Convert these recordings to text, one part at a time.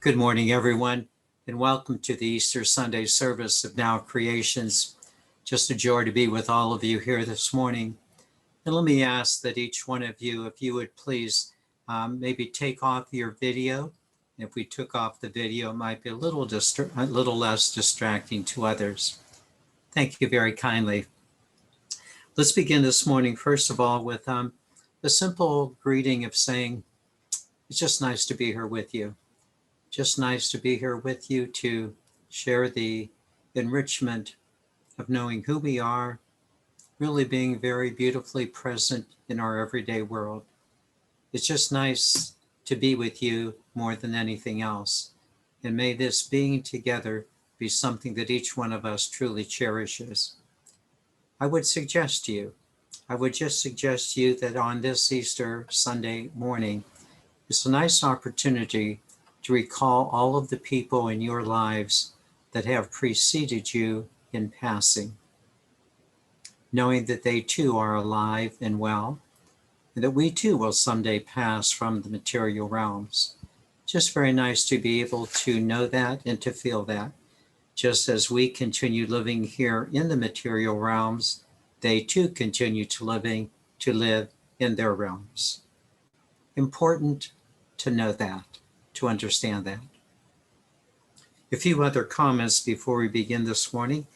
Good morning, everyone, and welcome to the Easter Sunday service of Now Creations. Just a joy to be with all of you here this morning. And let me ask that each one of you, if you would please maybe take off your video. If we took off the video, it might be a little less distracting to others. Thank you very kindly. Let's begin this morning, first of all, with a simple greeting of saying, it's just nice to be here with you. Just nice to be here with you to share the enrichment of knowing who we are, really being very beautifully present in our everyday world. It's just nice to be with you more than anything else. And may this being together be something that each one of us truly cherishes. I would just suggest to you that on this Easter Sunday morning, it's a nice opportunity to recall all of the people in your lives that have preceded you in passing, knowing that they too are alive and well, and that we too will someday pass from the material realms. Just very nice to be able to know that and to feel that. Just as we continue living here in the material realms, they too continue to live in their realms. Important to know that, to understand that. A few other comments before we begin this morning.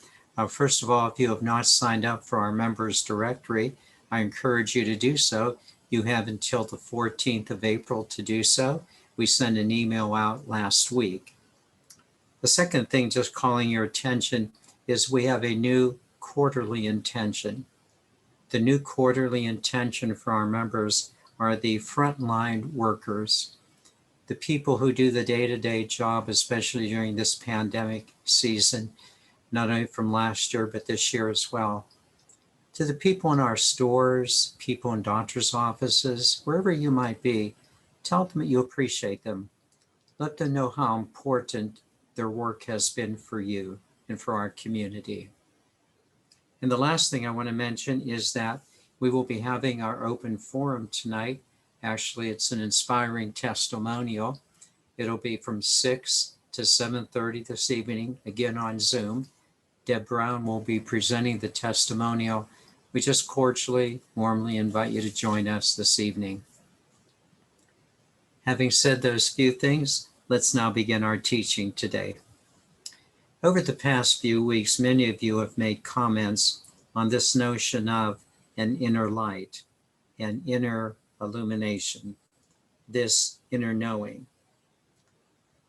First of all, if you have not signed up for our members directory, I encourage you to do so. You have until the 14th of April to do so. We sent an email out last week. The second thing, just calling your attention, is we have a new quarterly intention. The new quarterly intention for our members are the frontline workers, the people who do the day-to-day job, especially during this pandemic season, not only from last year, but this year as well. To the people in our stores, people in doctor's offices, wherever you might be, tell them that you appreciate them. Let them know how important their work has been for you and for our community. And the last thing I want to mention is that we will be having our open forum tonight. Actually, it's an inspiring testimonial. It'll be from 6 to 7:30 this evening, again on Zoom. Deb Brown will be presenting the testimonial. We just cordially, warmly invite you to join us this evening. Having said those few things, let's now begin our teaching today. Over the past few weeks, many of you have made comments on this notion of an inner light, an inner illumination, this inner knowing.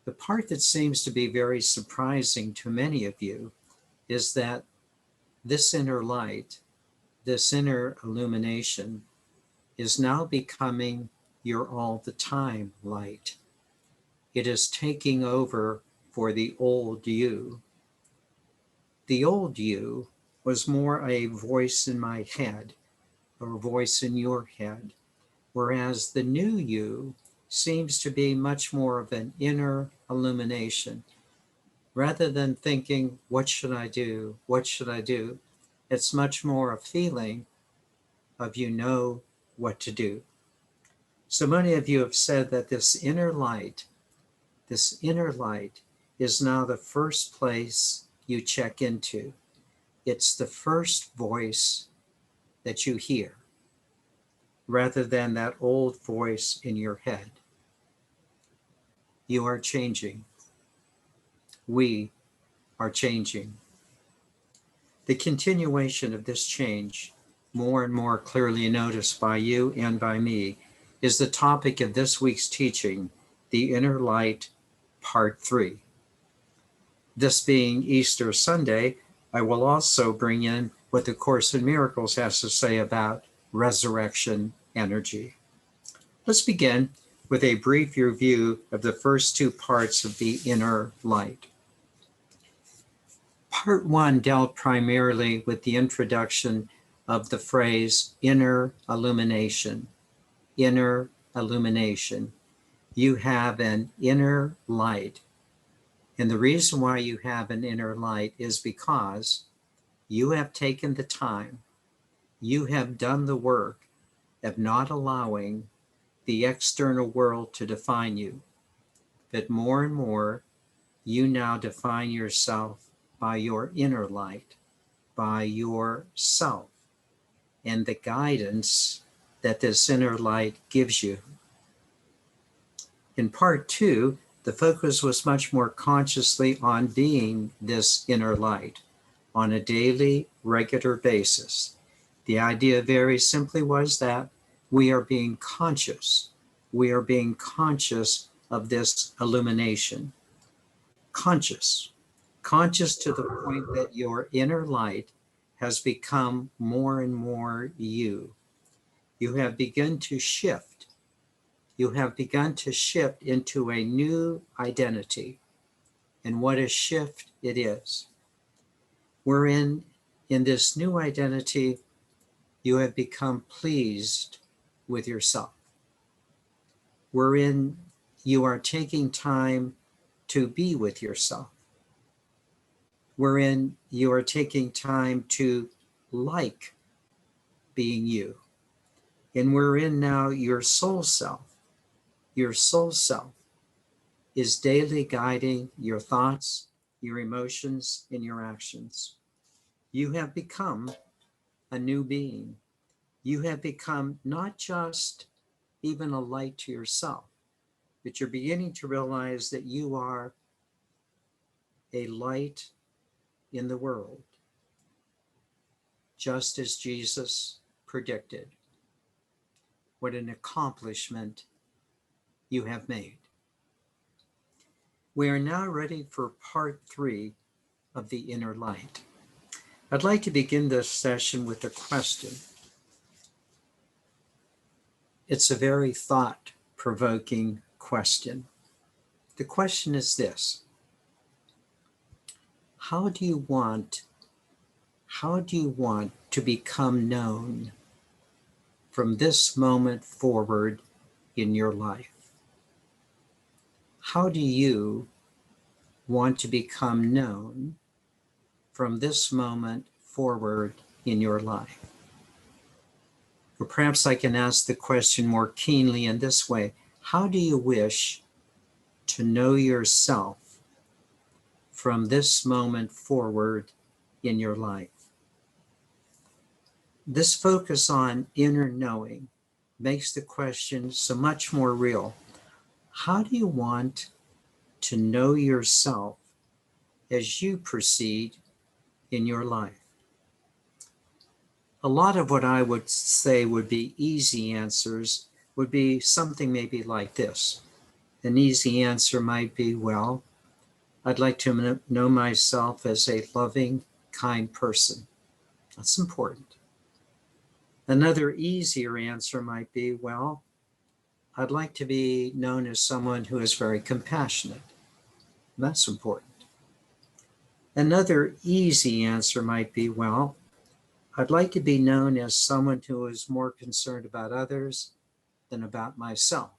The part that seems to be very surprising to many of you is that this inner light, this inner illumination, is now becoming your all the time light. It is taking over for the old you. The old you was more a voice in my head, or a voice in your head, whereas the new you seems to be much more of an inner illumination. Rather than thinking, what should I do? What should I do? It's much more a feeling of you know what to do. So many of you have said that this inner light is now the first place you check into. It's the first voice that you hear, rather than that old voice in your head. You are changing. We are changing. The continuation of this change, more and more clearly noticed by you and by me, is the topic of this week's teaching, The Inner Light, Part 3. This being Easter Sunday, I will also bring in what the Course in Miracles has to say about resurrection energy. Let's begin with a brief review of the first two parts of the inner light. Part 1 dealt primarily with the introduction of the phrase inner illumination. Inner illumination. You have an inner light. And the reason why you have an inner light is because you have taken the time, you have done the work of not allowing the external world to define you. that more and more you now define yourself by your inner light, by yourself, and the guidance that this inner light gives you. In part 2, the focus was much more consciously on being this inner light on a daily, regular basis. The idea very simply was that we are being conscious. We are being conscious of this illumination. Conscious to the point that your inner light has become more and more you. You have begun to shift. You have begun to shift into a new identity. And what a shift it is. Wherein, in this new identity, you have become pleased with yourself. Wherein you are taking time to be with yourself. Wherein you are taking time to like being you. And wherein now your soul self is daily guiding your thoughts, your emotions, and your actions. You have become a new being. You have become not just even a light to yourself, but you're beginning to realize that you are a light in the world, just as Jesus predicted. What an accomplishment you have made. We are now ready for part 3 of the inner light. I'd like to begin this session with a question. It's a very thought-provoking question. The question is this: how do you want to become known from this moment forward in your life? How do you want to become known from this moment forward in your life? Or perhaps I can ask the question more keenly in this way: how do you wish to know yourself from this moment forward in your life? This focus on inner knowing makes the question so much more real. How do you want to know yourself as you proceed in your life? A lot of what I would say would be easy answers would be something maybe like this. An easy answer might be, well, I'd like to know myself as a loving, kind person. That's important. Another easier answer might be, well, I'd like to be known as someone who is very compassionate. That's important. Another easy answer might be, well, I'd like to be known as someone who is more concerned about others than about myself.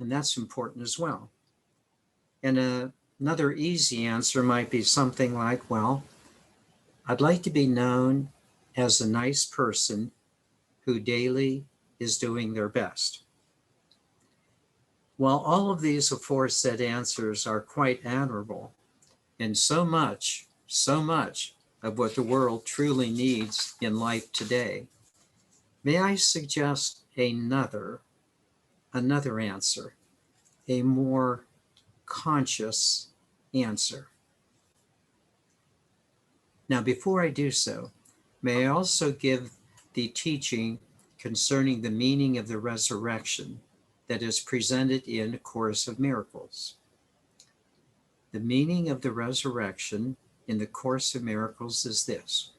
And that's important as well. And another easy answer might be something like, well, I'd like to be known as a nice person who daily is doing their best. While all of these aforesaid answers are quite admirable, and so much of what the world truly needs in life today, may I suggest another answer, a more conscious answer. Now, before I do so, may I also give the teaching concerning the meaning of the resurrection that is presented in A Course of Miracles. The meaning of the resurrection in the Course of Miracles is this: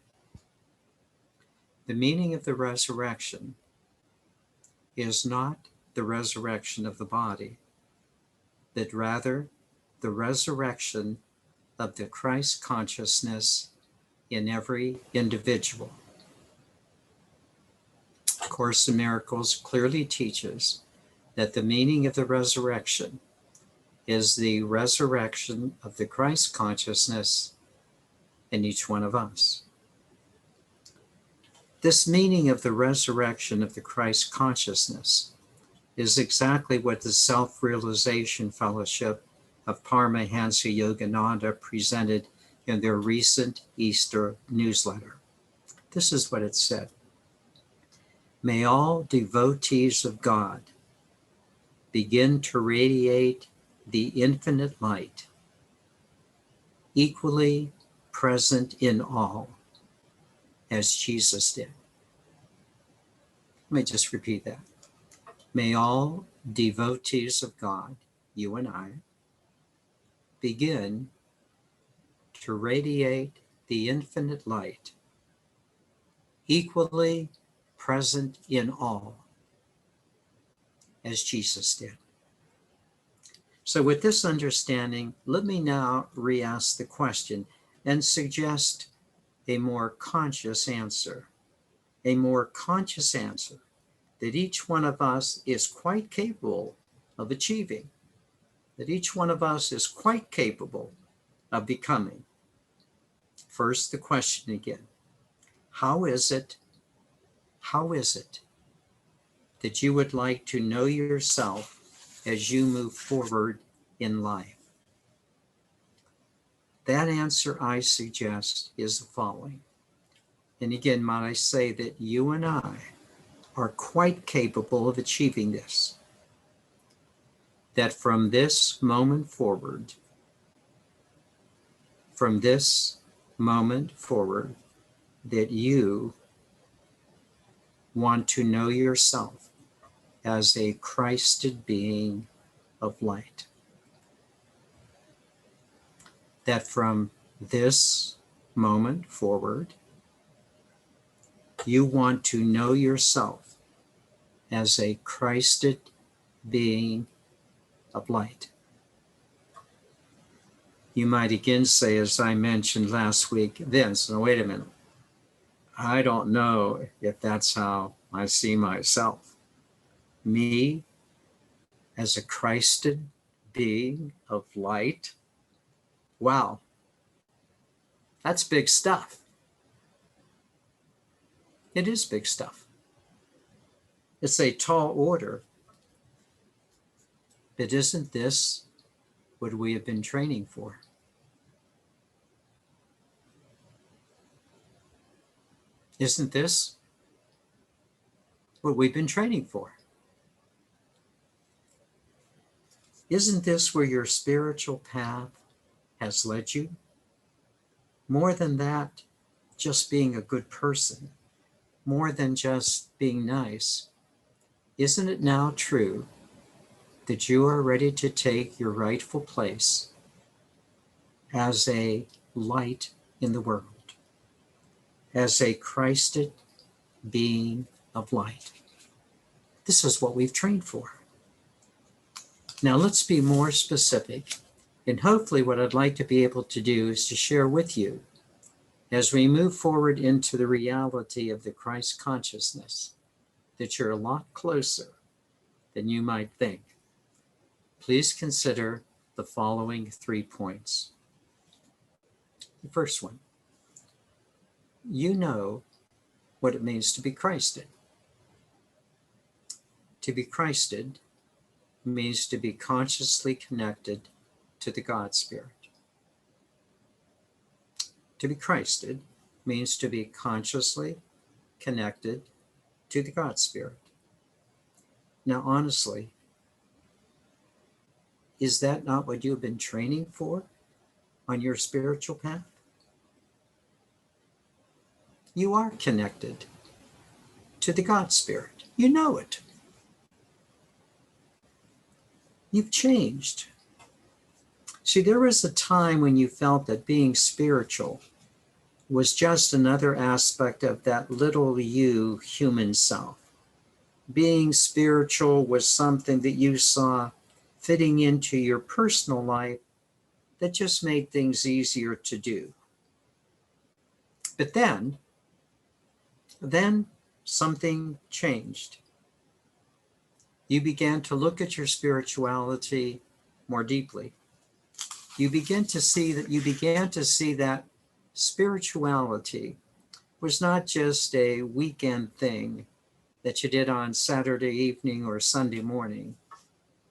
the meaning of the resurrection is not the resurrection of the body, but rather the resurrection of the Christ consciousness in every individual. A Course in Miracles clearly teaches that the meaning of the resurrection is the resurrection of the Christ consciousness in each one of us. This meaning of the resurrection of the Christ consciousness is exactly what the Self-Realization Fellowship of Paramahansa Yogananda presented in their recent Easter newsletter. This is what it said. May all devotees of God begin to radiate the infinite light, equally present in all, as Jesus did. Let me just repeat that. May all devotees of God, you and I, begin to radiate the infinite light, equally present in all, as Jesus did. So with this understanding, let me now re-ask the question and suggest a more conscious answer. A more conscious answer that each one of us is quite capable of achieving, that each one of us is quite capable of becoming. First, the question again, how is it that you would like to know yourself as you move forward in life? That answer, I suggest, is the following. And again, might I say that you and I are quite capable of achieving this. That from this moment forward, that you want to know yourself as a Christed being of light. That from this moment forward, you want to know yourself as a Christed being of light. You might again say, as I mentioned last week, Vince, now wait a minute. I don't know if that's how I see myself. Me as a Christed being of light? Wow, that's big stuff. It is big stuff. It's a tall order. But isn't this what we have been training for? Isn't this what we've been training for? Isn't this where your spiritual path has led you? More than that, just being a good person, more than just being nice. Isn't it now true that you are ready to take your rightful place as a light in the world, as a Christed being of light? This is what we've trained for. Now let's be more specific. And hopefully what I'd like to be able to do is to share with you as we move forward into the reality of the Christ consciousness, that you're a lot closer than you might think. Please consider the following 3 points. The first one, you know what it means to be Christed. To be Christed means to be consciously connected to the God Spirit. To be Christed means to be consciously connected to the God Spirit. Now, honestly, is that not what you've been training for on your spiritual path? You are connected to the God Spirit. You know it. You've changed. See, there was a time when you felt that being spiritual was just another aspect of that little you human self. Being spiritual was something that you saw fitting into your personal life that just made things easier to do. But then something changed. You began to look at your spirituality more deeply. You began to see that spirituality was not just a weekend thing that you did on Saturday evening or Sunday morning,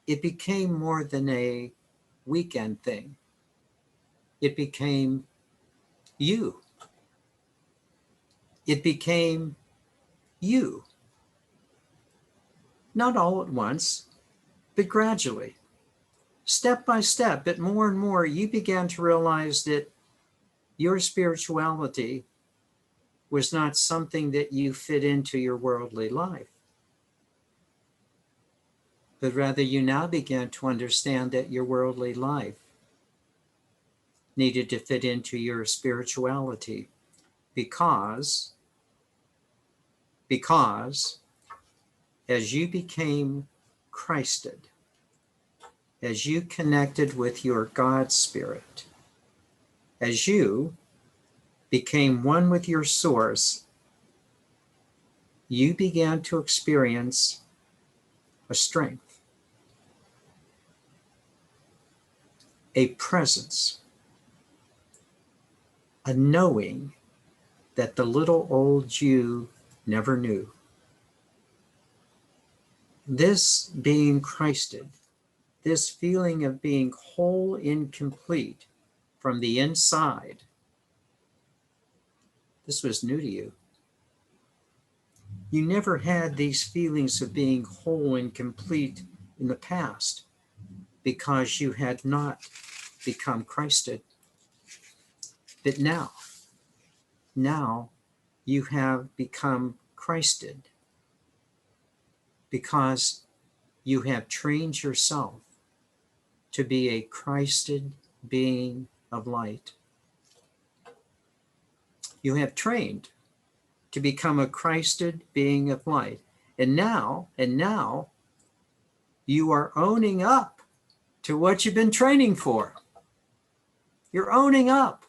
it became more than a weekend thing. It became you. It became you. Not all at once, but gradually, step by step, but more and more, you began to realize that your spirituality was not something that you fit into your worldly life, but rather you now began to understand that your worldly life needed to fit into your spirituality because as you became Christed, as you connected with your God Spirit, as you became one with your source, you began to experience a strength, a presence, a knowing that the little old you never knew. This being Christed, this feeling of being whole and complete from the inside, this was new to you. You never had these feelings of being whole and complete in the past because you had not become Christed. But now you have become Christed because you have trained yourself to be a Christed being of light. You have trained to become a Christed being of light. And now you are owning up to what you've been training for. You're owning up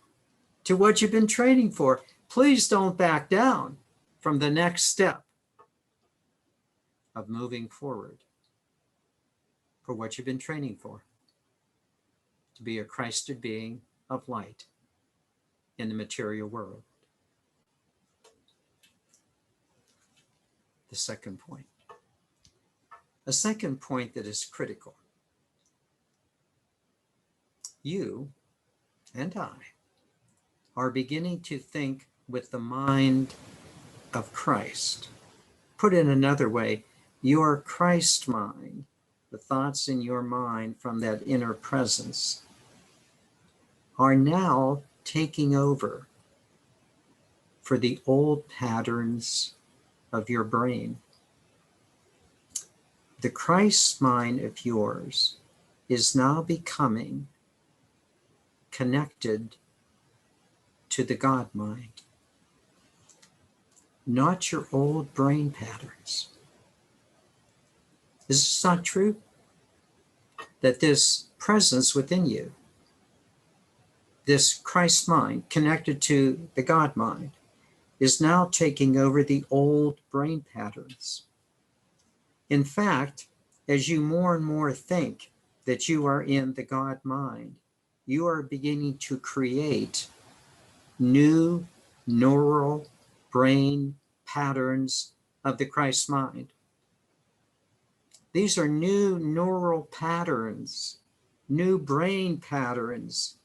to what you've been training for. Please don't back down from the next step of moving forward for what you've been training for, to be a Christed being of light in the material world. The second point. A second point that is critical. You and I are beginning to think with the mind of Christ. Put in another way, your Christ mind, the thoughts in your mind from that inner presence, are now taking over for the old patterns of your brain. The Christ mind of yours is now becoming connected to the God mind, not your old brain patterns. Is this not true? That this presence within you, this Christ mind connected to the God mind, is now taking over the old brain patterns. In fact, as you more and more think that you are in the God mind, you are beginning to create new neural brain patterns of the Christ mind. These are new neural patterns, new brain patterns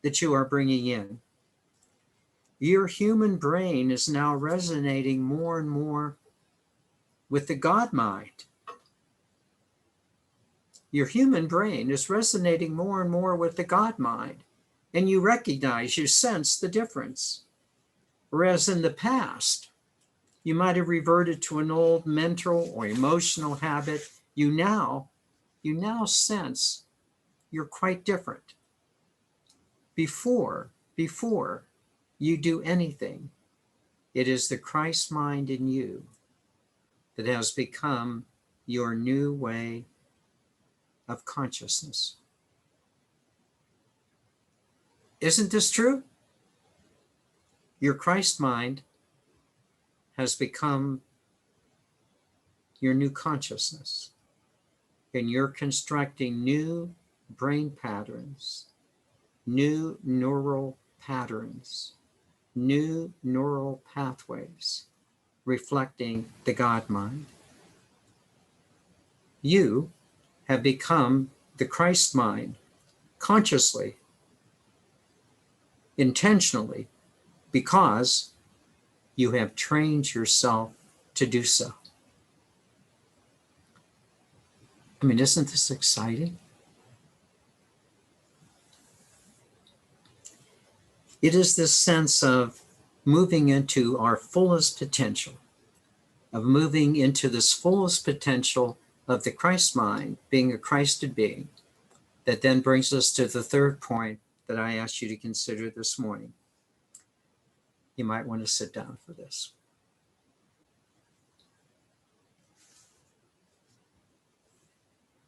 that you are bringing in. Your human brain is now resonating more and more with the God mind. Your human brain is resonating more and more with the God mind, and you recognize, you sense the difference. Whereas in the past, you might have reverted to an old mental or emotional habit. You now sense you're quite different. Before you do anything, it is the Christ mind in you that has become your new way of consciousness. Isn't this true? Your Christ mind has become your new consciousness, and you're constructing new brain patterns, new neural patterns, new neural pathways reflecting the God mind. You have become the Christ mind consciously, intentionally, because you have trained yourself to do so. I mean, isn't this exciting? It is this sense of moving into our fullest potential, of moving into this fullest potential of the Christ mind, being a Christed being, that then brings us to the third point that I asked you to consider this morning. You might want to sit down for this.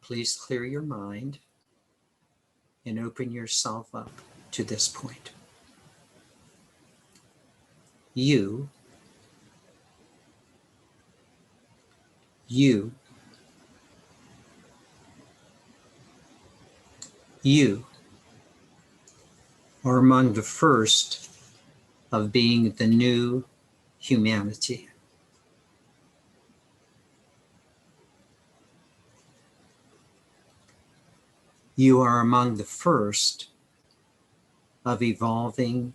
Please clear your mind and open yourself up to this point. You are among the first of being the new humanity. You are among the first of evolving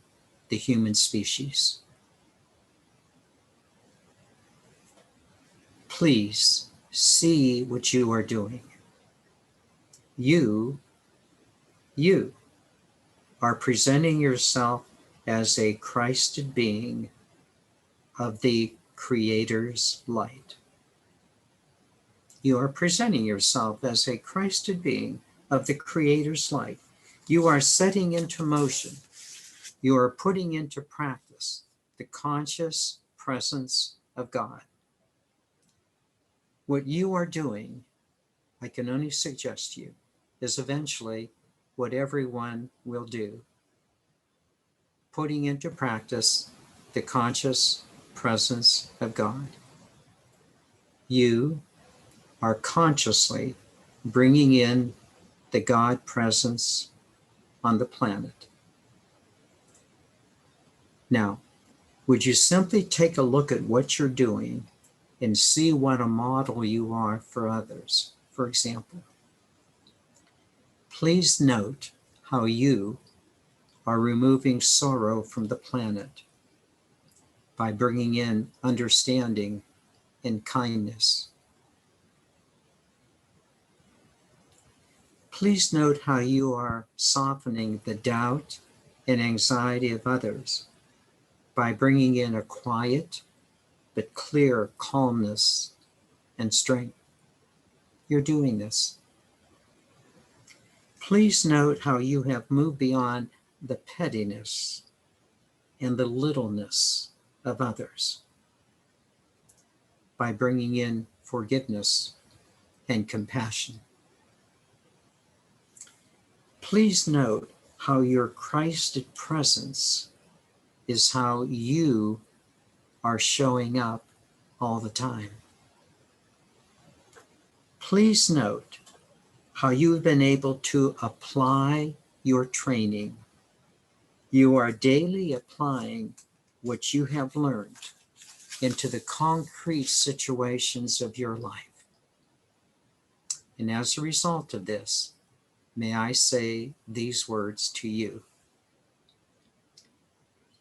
the human species. Please see what you are doing. You are presenting yourself as a Christed being of the Creator's light. You are presenting yourself as a Christed being of the Creator's light. You are setting into motion, you are putting into practice the conscious presence of God. What you are doing, I can only suggest to you, is eventually what everyone will do. Putting into practice the conscious presence of God. You are consciously bringing in the God presence on the planet. Now, would you simply take a look at what you're doing and see what a model you are for others? For example, please note how you are removing sorrow from the planet by bringing in understanding and kindness. Please note how you are softening the doubt and anxiety of others by bringing in a quiet but clear calmness and strength. You're doing this. Please note how you have moved beyond the pettiness and the littleness of others by bringing in forgiveness and compassion. Please note how your Christed presence is how you are showing up all the time. Please note how you have been able to apply your training. You are daily applying what you have learned into the concrete situations of your life. And as a result of this, may I say these words to you.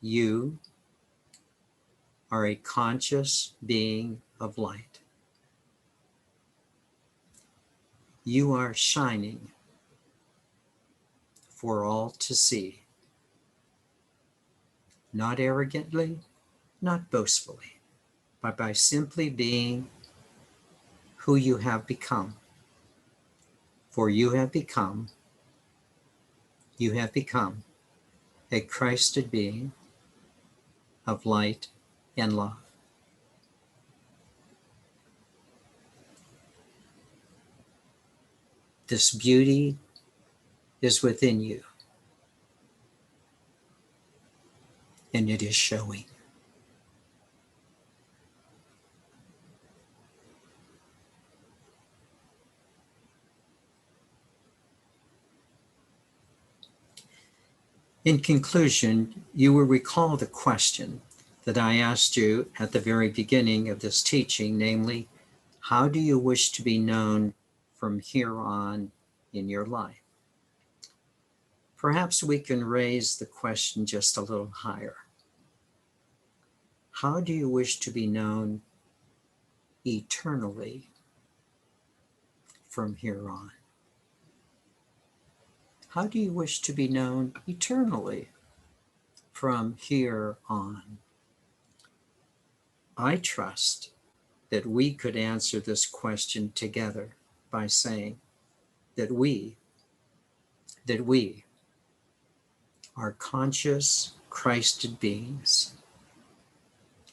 You are a conscious being of light. You are shining for all to see. Not arrogantly, not boastfully, but by simply being who you have become. For you have become a Christed being of light and love. This beauty is within you, and it is showing. In conclusion, you will recall the question that I asked you at the very beginning of this teaching, namely, how do you wish to be known from here on in your life? Perhaps we can raise the question just a little higher. How do you wish to be known eternally from here on? How do you wish to be known eternally from here on? I trust that we could answer this question together by saying that we are conscious, Christed beings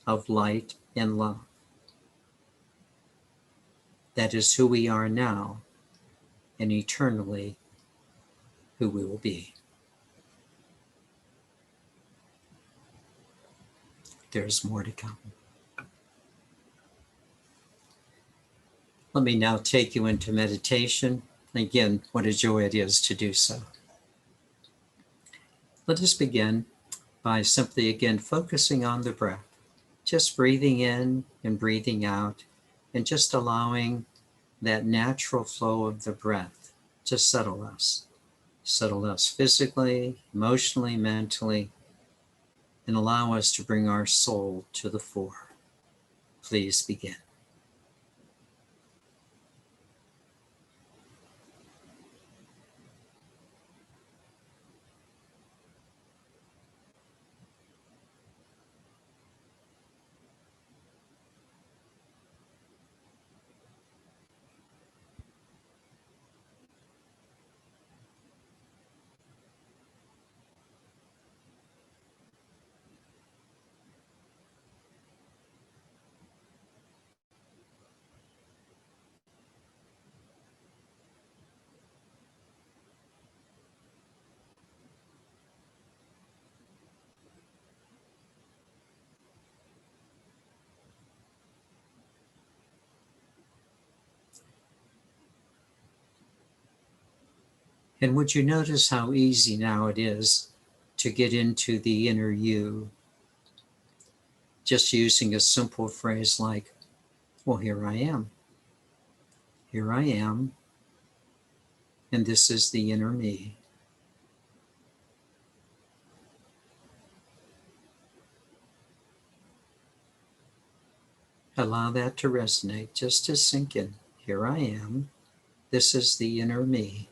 of light and love. That is who we are now, and eternally who we will be. There's more to come. Let me now take you into meditation. Again, what a joy it is to do so. Let us begin by simply again focusing on the breath, just breathing in and breathing out, and just allowing that natural flow of the breath to settle us physically, emotionally, mentally, and allow us to bring our soul to the fore. Please begin. And would you notice how easy now it is to get into the inner you, just using a simple phrase like, well, here I am. Here I am, and this is the inner me. Allow that to resonate, just to sink in. Here I am, this is the inner me.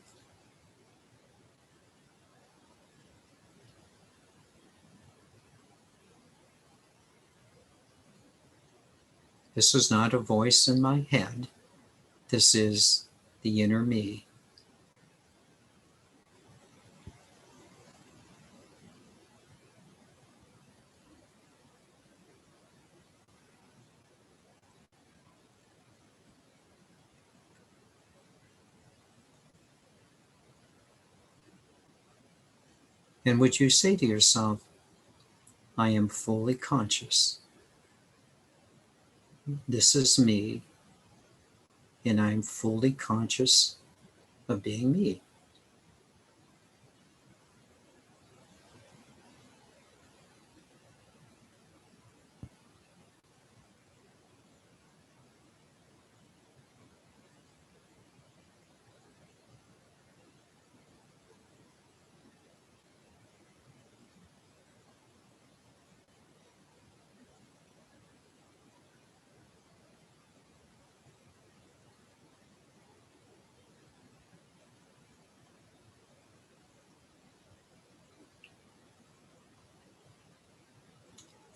This is not a voice in my head. This is the inner me. And would you say to yourself, I am fully conscious. This is me, and I'm fully conscious of being me.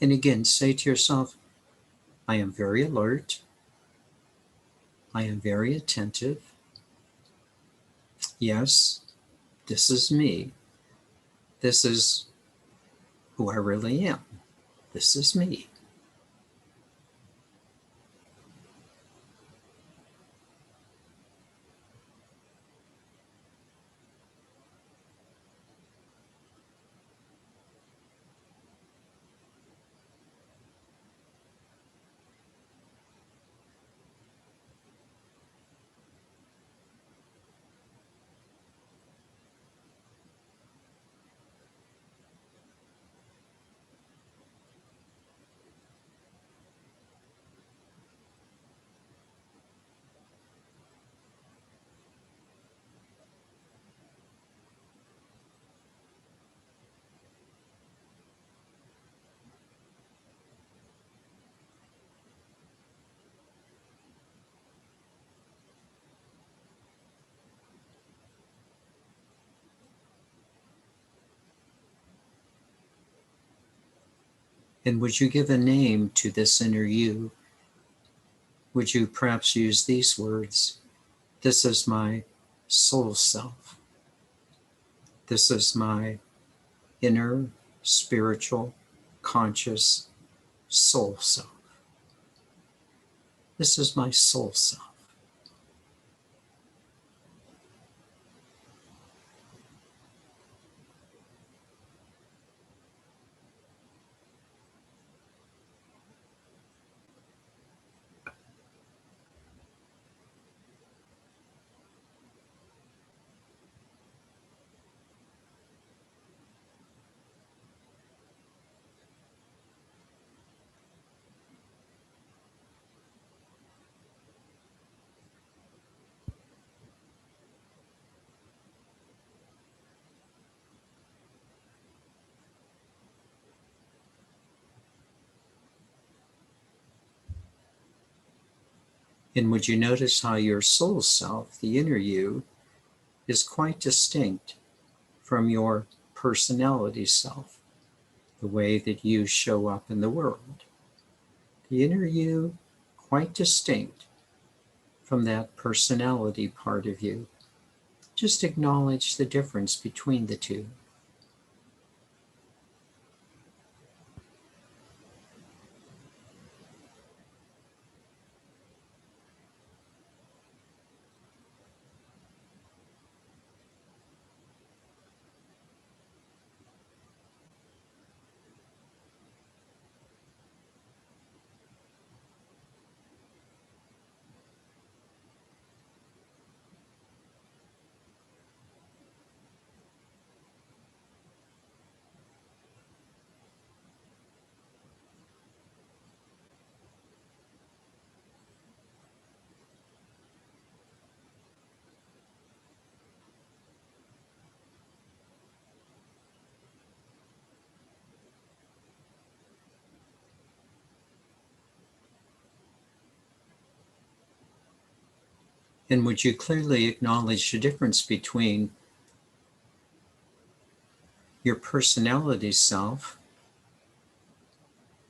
And again, say to yourself, I am very alert. I am very attentive. Yes, this is me. This is who I really am. This is me. And would you give a name to this inner you? Would you perhaps use these words? This is my soul self. This is my inner, spiritual, conscious soul self. This is my soul self. And would you notice how your soul self, the inner you, is quite distinct from your personality self, the way that you show up in the world. The inner you, quite distinct from that personality part of you. Just acknowledge the difference between the two. And would you clearly acknowledge the difference between your personality self,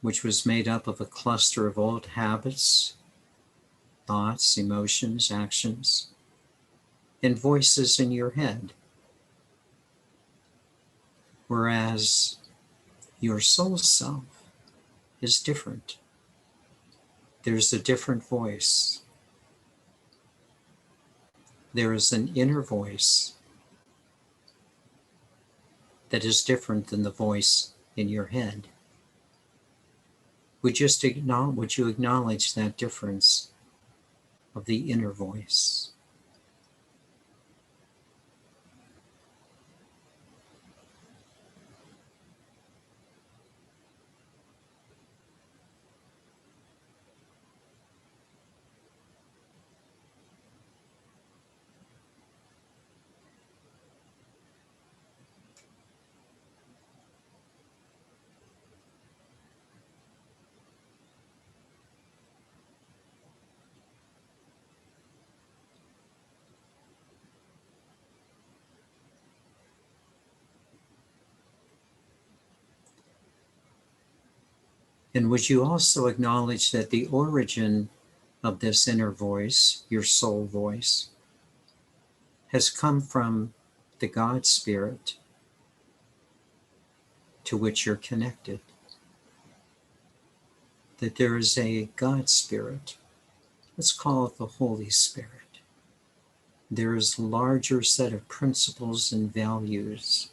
which was made up of a cluster of old habits, thoughts, emotions, actions, and voices in your head, whereas your soul self is different. There's a different voice. There is an inner voice that is different than the voice in your head. Would you acknowledge that difference of the inner voice? And would you also acknowledge that the origin of this inner voice, your soul voice, has come from the God Spirit to which you're connected? That there is a God Spirit, let's call it the Holy Spirit. There is a larger set of principles and values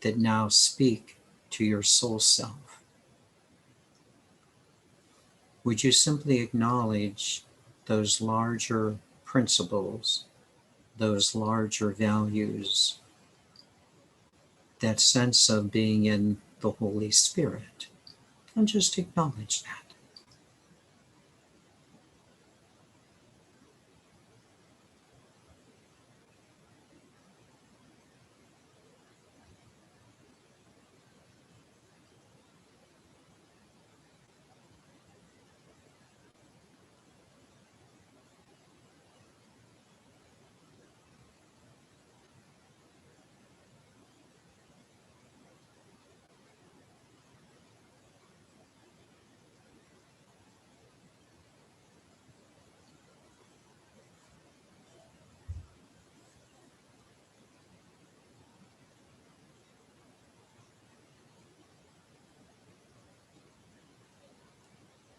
that now speak to your soul self. Would you simply acknowledge those larger principles, those larger values, that sense of being in the Holy Spirit, and just acknowledge that?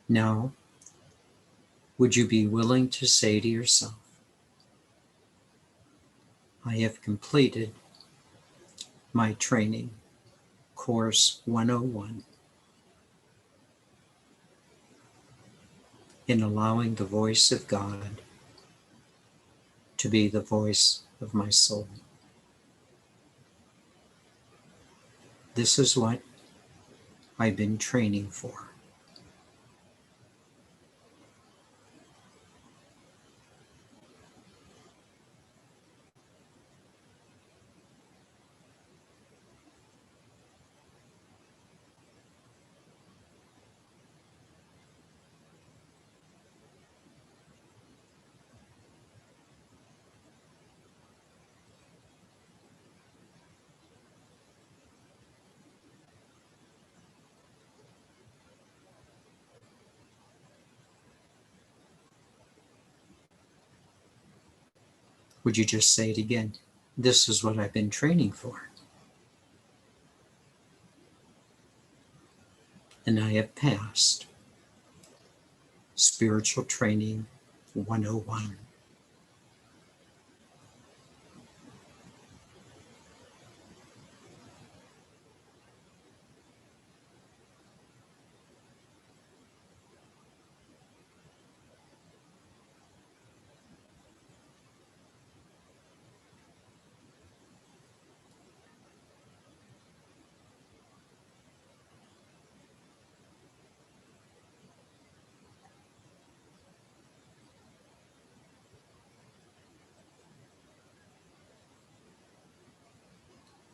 Now, would you be willing to say to yourself, I have completed my training, Course 101, in allowing the voice of God to be the voice of my soul. This is what I've been training for. Would you just say it again? This is what I've been training for. And I have passed Spiritual Training 101.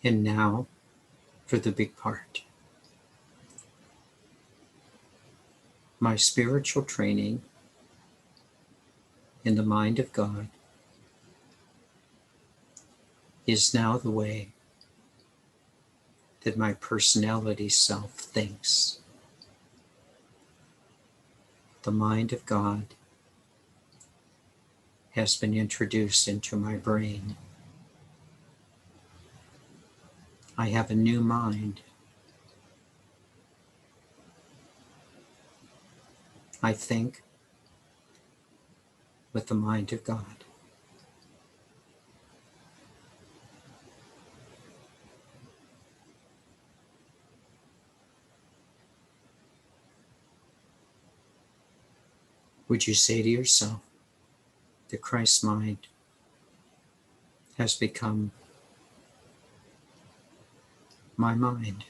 And now for the big part. My spiritual training in the mind of God is now the way that my personality self thinks. The mind of God has been introduced into my brain. I have a new mind. I think with the mind of God. Would you say to yourself, the Christ mind has become my mind?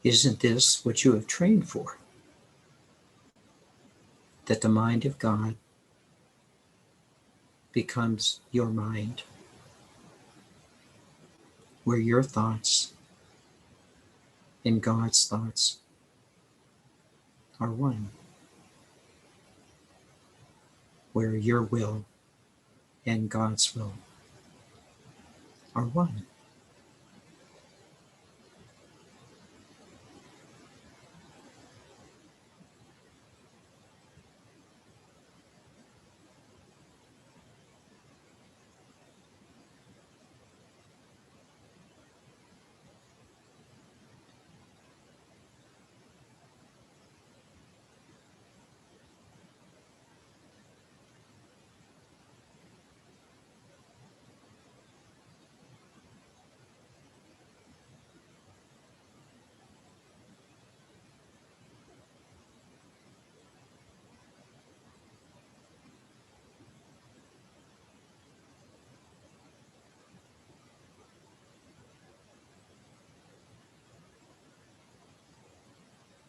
Isn't this what you have trained for? That the mind of God becomes your mind, where your thoughts and God's thoughts are one, where your will and God's will are one.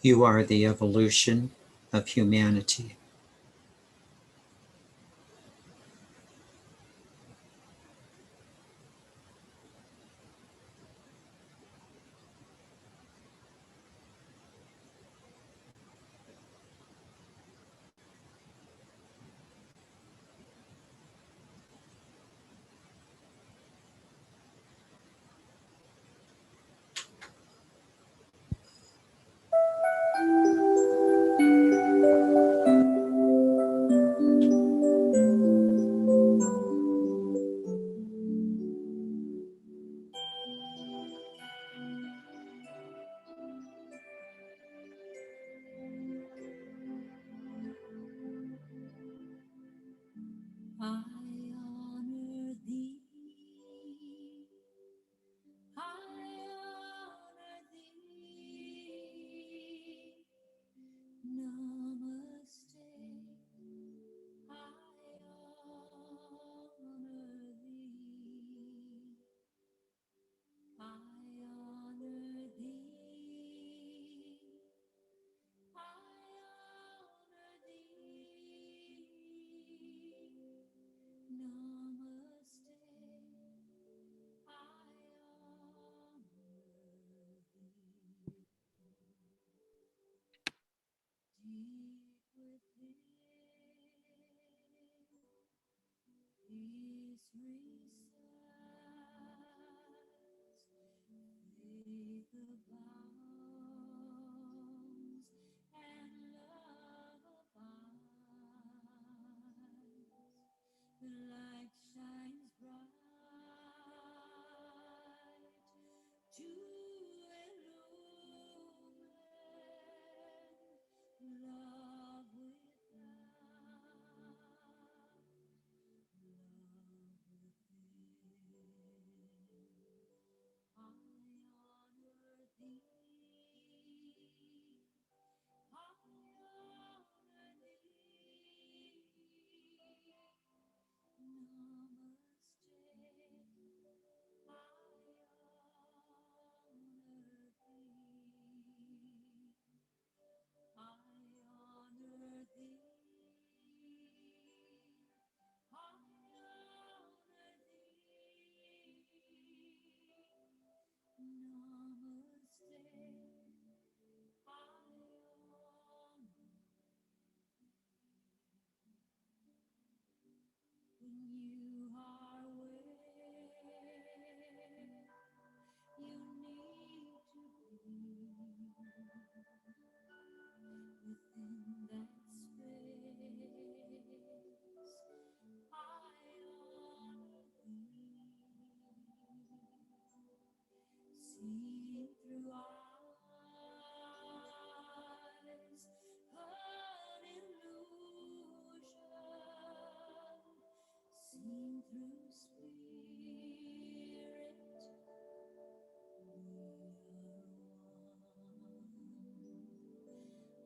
You are the evolution of humanity. abounds and love abides. The light shines bright to illumine love without, love within. I honor thee, I honor thee. Namaste, I honor thee. I honor thee. I honor thee. Namaste. I honor when you are where you need to be. Within that space, I honor thee. Seeing through eyes an illusion, seen through spirit, we are one.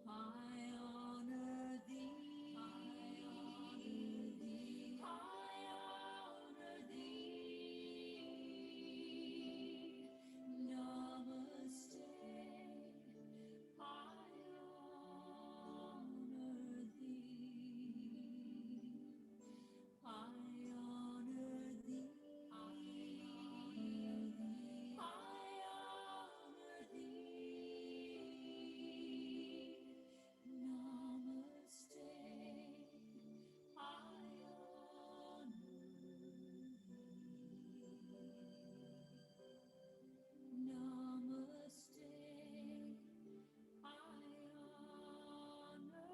I honor thee, I honor thee, I honor thee. Namaste, I honor thee. I honor thee. I honor thee. I honor thee. Namaste. I honor thee. Namaste. I honor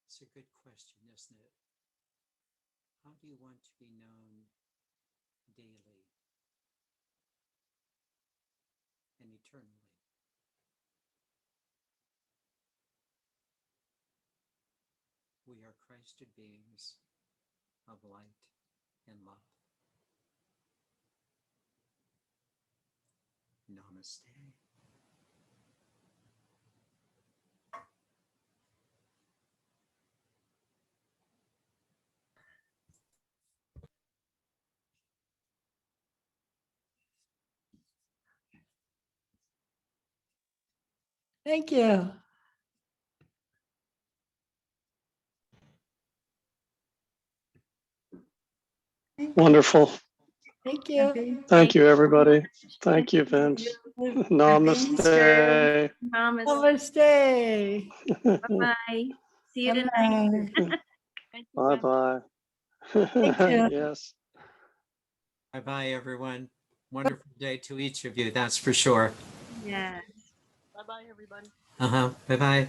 It's a good question, isn't it? How do you want to be known daily and eternally? We are Christed beings of light and love. Namaste. Thank you. Wonderful. Thank you. Thank you, everybody. Thank you, Vince. Namaste. Namaste. Bye. See you tonight. Bye. Bye-bye. Thank you. Yes. Bye-bye, everyone. Wonderful day to each of you, that's for sure. Yes. Bye-bye, everybody. Bye-bye.